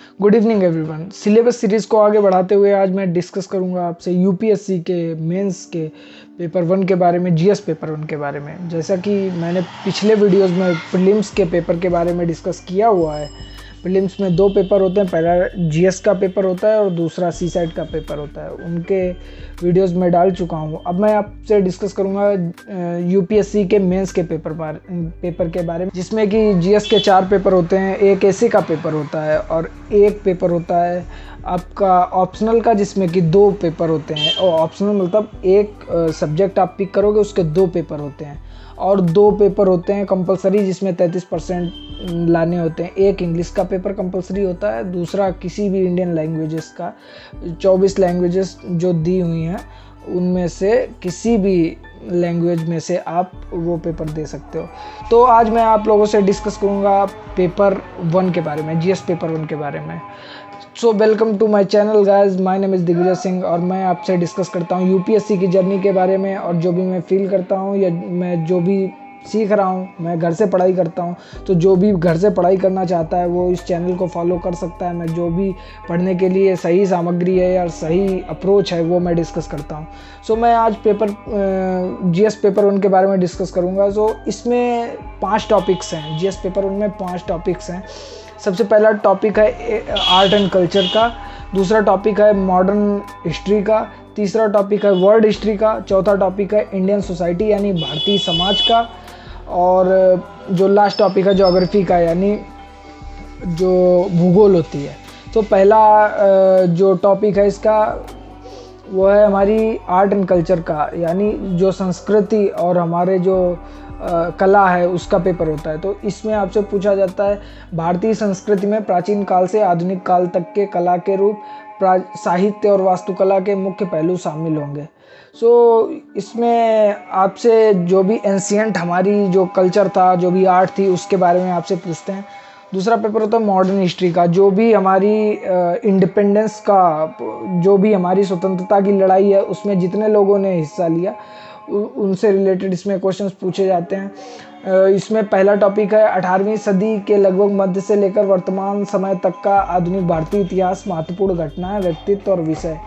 Good evening everyone. Syllabus series को आगे बढ़ाते हुए आज मैं डिस्कस करूंगा आपसे यूपीएससी के मेंस के पेपर 1 के बारे में, जीएस पेपर 1 के बारे में। जैसा कि मैंने पिछले वीडियोस में प्रीलिम्स के पेपर के बारे में डिस्कस किया हुआ है। प्रीलिम्स में 2 पेपर होते हैं, पहला जीएस का पेपर होता है और दूसरा सीसैट का पेपर होता है। उनके वीडियोस में डाल चुका हूँ। अब मैं आपसे डिस्कस करूँगा यूपीएससी के मेंस के पेपर के बारे में, जिसमें कि जीएस के 4 पेपर होते हैं, एक एसी का पेपर होता है और एक पेपर होता है आपका ऑप्शनल का, जिसमें कि 2 पेपर होते हैं। और ऑप्शनल मतलब एक सब्जेक्ट आप पिक करोगे, उसके 2 पेपर होते हैं और 2 पेपर होते हैं कंपलसरी, जिसमें 33% लाने होते हैं। एक इंग्लिश का पेपर कंपलसरी होता है, दूसरा किसी भी इंडियन लैंग्वेजेस का। 24 लैंग्वेजेस जो दी हुई हैं उनमें से किसी भी लैंग्वेज में से आप वो पेपर दे सकते हो। तो आज मैं आप लोगों से डिस्कस करूँगा पेपर 1 के बारे में, जीएस पेपर 1 के बारे में। So welcome to my channel guys, my name is Digvijay Singh और मैं आपसे डिस्कस करता हूँ यूपीएससी की जर्नी के बारे में। और जो भी मैं फील करता हूँ या मैं जो भी सीख रहा हूँ, मैं घर से पढ़ाई करता हूँ, तो जो भी घर से पढ़ाई करना चाहता है वो इस चैनल को फॉलो कर सकता है। मैं जो भी पढ़ने के लिए सही सामग्री है या सही अप्रोच है वो मैं डिस्कस करता हूँ। सो मैं आज जीएस पेपर 1 के बारे में डिस्कस करूँगा। सो इसमें 5 टॉपिक्स हैं। जीएस पेपर 1 में 5 टॉपिक्स हैं। सबसे पहला टॉपिक है आर्ट एंड कल्चर का, दूसरा टॉपिक है मॉडर्न हिस्ट्री का, तीसरा टॉपिक है वर्ल्ड हिस्ट्री का, चौथा टॉपिक है इंडियन सोसाइटी यानी भारतीय समाज का, और जो लास्ट टॉपिक है ज्योग्राफी का यानी जो भूगोल होती है। तो पहला जो टॉपिक है इसका वो है हमारी आर्ट एंड कल्चर का, यानी जो संस्कृति और हमारे जो कला है उसका पेपर होता है। तो इसमें आपसे पूछा जाता है भारतीय संस्कृति में प्राचीन काल से आधुनिक काल तक के कला के रूप, साहित्य और वास्तुकला के मुख्य पहलू शामिल होंगे। सो इसमें आपसे जो भी एंशिएंट हमारी जो कल्चर था, जो भी आर्ट थी, उसके बारे में आपसे पूछते हैं। दूसरा पेपर होता है मॉडर्न हिस्ट्री का, जो भी हमारी इंडिपेंडेंस का, जो भी हमारी स्वतंत्रता की लड़ाई है उसमें जितने लोगों ने हिस्सा लिया उनसे रिलेटेड इसमें क्वेश्चंस पूछे जाते हैं। इसमें पहला टॉपिक है 18वीं सदी के लगभग मध्य से लेकर वर्तमान समय तक का आधुनिक भारतीय इतिहास, महत्वपूर्ण घटनाएं, व्यक्तित्व और विषय।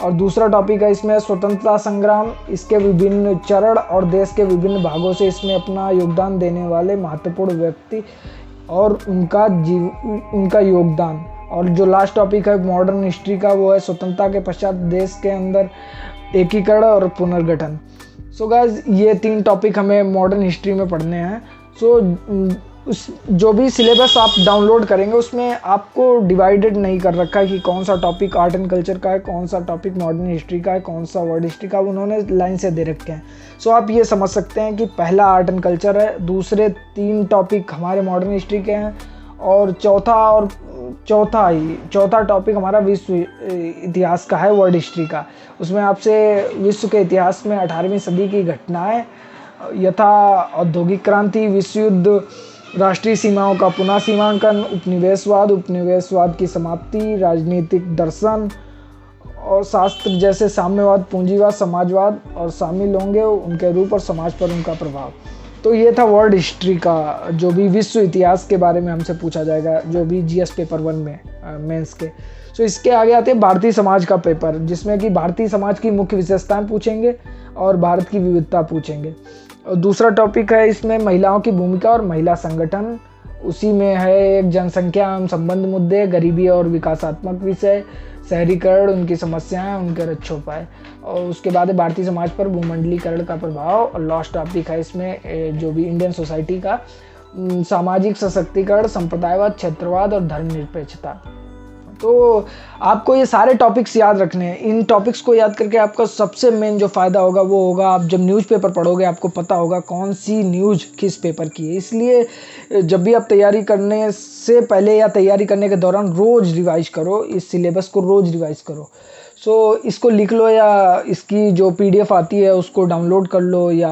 और दूसरा टॉपिक है इसमें स्वतंत्रता संग्राम, इसके विभिन्न चरण और देश के विभिन्न भागों से इसमें अपना योगदान देने वाले महत्वपूर्ण व्यक्ति और उनका योगदान। और जो लास्ट टॉपिक है मॉडर्न हिस्ट्री का, वो है स्वतंत्रता के पश्चात देश के अंदर एकीकरण और पुनर्गठन। सो गाइस, ये 3 टॉपिक हमें मॉडर्न हिस्ट्री में पढ़ने हैं। जो भी सिलेबस आप डाउनलोड करेंगे उसमें आपको डिवाइडेड नहीं कर रखा है कि कौन सा टॉपिक आर्ट एंड कल्चर का है, कौन सा टॉपिक मॉडर्न हिस्ट्री का है, कौन सा वर्ल्ड हिस्ट्री का, उन्होंने लाइन से दे रखे हैं। सो आप ये समझ सकते हैं कि पहला आर्ट एंड कल्चर है, दूसरे 3 टॉपिक हमारे मॉडर्न हिस्ट्री के हैं और चौथा टॉपिक हमारा विश्व इतिहास का है, वर्ल्ड हिस्ट्री का। उसमें आपसे विश्व के इतिहास में 18वीं सदी की घटनाएं यथा औद्योगिक क्रांति, विश्व युद्ध, राष्ट्रीय सीमाओं का पुनः सीमांकन, उपनिवेशवाद की समाप्ति, राजनीतिक दर्शन और शास्त्र जैसे साम्यवाद, पूंजीवाद, समाजवाद और शामिल होंगे, उनके रूप और समाज पर उनका प्रभाव। तो ये था वर्ल्ड हिस्ट्री का, जो भी विश्व इतिहास के बारे में हमसे पूछा जाएगा, जो भी जीएस पेपर 1 में मेंस के। सो इसके आगे आते हैं भारतीय समाज का पेपर, जिसमें कि भारतीय समाज की मुख्य विशेषताएं पूछेंगे और भारत की विविधता पूछेंगे। और दूसरा टॉपिक है इसमें महिलाओं की भूमिका और महिला संगठन। उसी में है एक जनसंख्या एवं संबंध मुद्दे, गरीबी और विकासात्मक विषय, शहरीकरण, उनकी समस्याएं, उनके रक्षोपाय। और उसके बाद है भारतीय समाज पर भूमंडलीकरण का प्रभाव। और लास्ट टॉपिक है इसमें जो भी इंडियन सोसाइटी का, सामाजिक सशक्तिकरण, संप्रदायवाद, क्षेत्रवाद और धर्मनिरपेक्षता। तो आपको ये सारे टॉपिक्स याद रखने हैं। इन टॉपिक्स को याद करके आपका सबसे मेन जो फ़ायदा होगा वो होगा आप जब न्यूज़पेपर पढ़ोगे आपको पता होगा कौन सी न्यूज़ किस पेपर की है। इसलिए जब भी आप तैयारी करने से पहले या तैयारी करने के दौरान रोज़ रिवाइज करो, इस सिलेबस को रोज़ रिवाइज करो। सो इसको लिख लो या इसकी जो पीडीएफ आती है उसको डाउनलोड कर लो या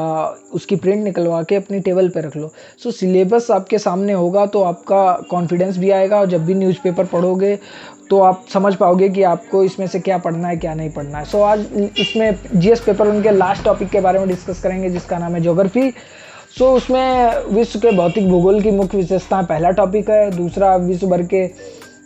उसकी प्रिंट निकलवा के अपनी टेबल पे रख लो। सो सिलेबस आपके सामने होगा तो आपका कॉन्फिडेंस भी आएगा और जब भी न्यूज़पेपर पढ़ोगे तो आप समझ पाओगे कि आपको इसमें से क्या पढ़ना है, क्या नहीं पढ़ना है। सो आज इसमें जीएस पेपर उनके लास्ट टॉपिक के बारे में डिस्कस करेंगे, जिसका नाम है ज्योग्राफी। उसमें विश्व के भौतिक भूगोल की मुख्य विशेषताएं पहला टॉपिक है। दूसरा विश्व भर के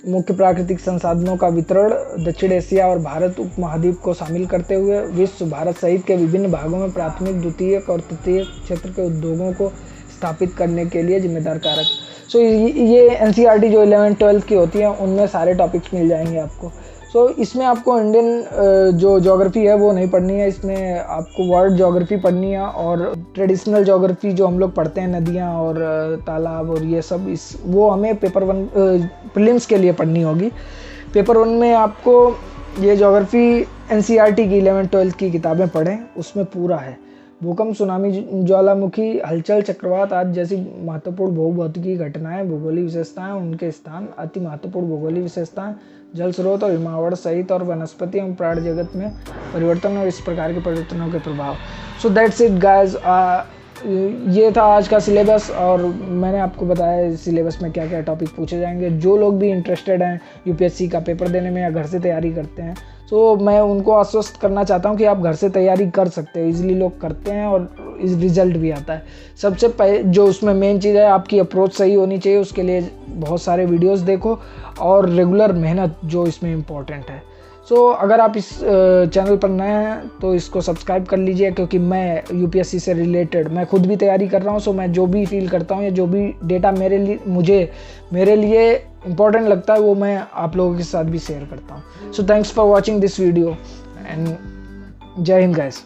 मुख्य प्राकृतिक संसाधनों का वितरण, दक्षिण एशिया और भारत उपमहाद्वीप को शामिल करते हुए विश्व भारत सहित के विभिन्न भागों में प्राथमिक, द्वितीयक और तृतीयक क्षेत्र के उद्योगों को स्थापित करने के लिए जिम्मेदार कारक। सो ये एनसीईआरटी जो 11th-12th की होती है उनमें सारे टॉपिक्स मिल जाएंगे आपको। सो इसमें आपको इंडियन जो ज्योग्राफी है वो नहीं पढ़नी है, इसमें आपको वर्ल्ड ज्योग्राफी पढ़नी है और ट्रेडिशनल ज्योग्राफी जो हम लोग पढ़ते हैं, नदियाँ और तालाब और ये सब, वो हमें पेपर 1 प्रीलिम्स के लिए पढ़नी होगी। पेपर 1 में आपको ये ज्योग्राफी एनसीईआरटी की 11th-12th की किताबें पढ़ें, उसमें पूरा है। भूकंप, सुनामी, ज्वालामुखी, हलचल, चक्रवात आदि जैसी महत्वपूर्ण भूभौतिकी घटनाएं, भूगोलीय विशेषताएं, उनके स्थान, अति महत्वपूर्ण भूगोलीय विशेषताएं, जल स्रोत और हिमावृत सहित और वनस्पति एवं प्राणी जगत में परिवर्तन और इस प्रकार के परिवर्तनों के प्रभाव। सो दैट्स इट गाइस, ये था आज का सिलेबस और मैंने आपको बताया सिलेबस में क्या क्या टॉपिक पूछे जाएंगे। जो लोग भी इंटरेस्टेड हैं यूपीएससी का पेपर देने में या घर से तैयारी करते हैं, तो मैं उनको आश्वस्त करना चाहता हूं कि आप घर से तैयारी कर सकते हो। इजीली लोग करते हैं और रिजल्ट भी आता है। सबसे पहले जो उसमें मेन चीज़ है, आपकी अप्रोच सही होनी चाहिए। उसके लिए बहुत सारे वीडियोस देखो और रेगुलर मेहनत जो इसमें इम्पॉर्टेंट है। सो अगर आप इस चैनल पर नए हैं तो इसको सब्सक्राइब कर लीजिए, क्योंकि मैं यूपीएससी से रिलेटेड मैं खुद भी तैयारी कर रहा हूँ। सो मैं जो भी फील करता हूँ या जो भी डेटा मेरे लिए इम्पोर्टेंट लगता है वो मैं आप लोगों के साथ भी शेयर करता हूँ। So thanks for watching this video and जय हिंद गाइस।